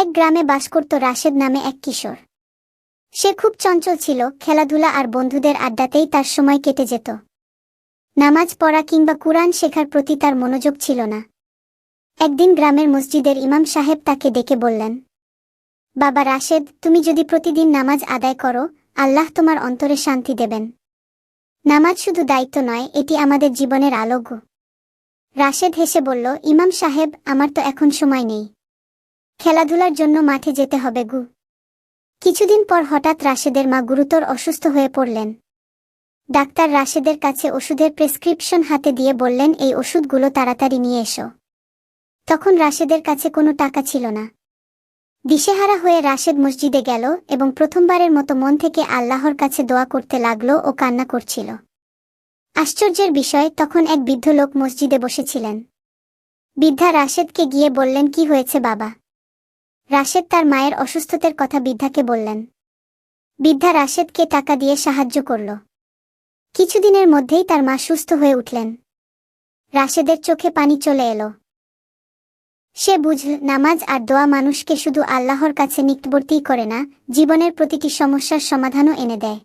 এক গ্রামে বাস করত রাশেদ নামে এক কিশোর। সে খুব চঞ্চল ছিল, খেলাধুলা আর বন্ধুদের আড্ডাতেই তার সময় কেটে যেত। নামাজ পড়া কিংবা কুরআন শেখার প্রতি তার মনোযোগ ছিল না। একদিন গ্রামের মসজিদের ইমাম সাহেব তাকে ডেকে বললেন, বাবা রাশেদ, তুমি যদি প্রতিদিন নামাজ আদায় করো, আল্লাহ তোমার অন্তরে শান্তি দেবেন। নামাজ শুধু দায়িত্ব নয়, এটি আমাদের জীবনের আলো গো। রাশেদ হেসে বলল, ইমাম সাহেব, আমার তো এখন সময় নেই, খেলাধুলার জন্য মাঠে যেতে হবে গু। কিছুদিন পর হঠাৎ রাশেদের মা গুরুতর অসুস্থ হয়ে পড়লেন। ডাক্তার রাশেদের কাছে ওষুধের প্রেসক্রিপশন হাতে দিয়ে বললেন, এই ওষুধগুলো তাড়াতাড়ি নিয়ে এসো। তখন রাশেদের কাছে কোনো টাকা ছিল না। দিশেহারা হয়ে রাশেদ মসজিদে গেল এবং প্রথমবারের মতো মন থেকে আল্লাহর কাছে দোয়া করতে লাগল ও কান্না করছিল। আশ্চর্যের বিষয়, তখন এক বৃদ্ধ লোক মসজিদে বসেছিলেন। বৃদ্ধা রাশেদকে গিয়ে বললেন, কি হয়েছে বাবা? রাশেদ তার মায়ের অসুস্থতার কথা বৃদ্ধাকে বললেন। বৃদ্ধা রাশেদকে টাকা দিয়ে সাহায্য করল। কিছুদিনের মধ্যেই তার মা সুস্থ হয়ে উঠলেন। রাশেদের চোখে পানি চলে এলো। সে বুঝল, নামাজ আর দোয়া মানুষকে শুধু আল্লাহর কাছে নিকটবর্তী করে না, জীবনের প্রতিটি সমস্যার সমাধানও এনে দেয়।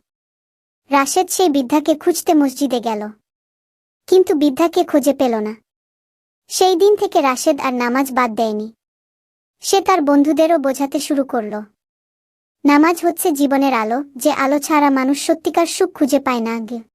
রাশেদ সেই বৃদ্ধাকে খুঁজতে মসজিদে গেল, কিন্তু বৃদ্ধাকে খুঁজে পেল না। সেই দিন থেকে রাশেদ আর নামাজ বাদ দেয়নি। সে তার বন্ধুদেরও বোঝাতে শুরু করল, নামাজ হচ্ছে জীবনের আলো, যে আলো ছাড়া মানুষ সত্যিকার সুখ খুঁজে পায় না।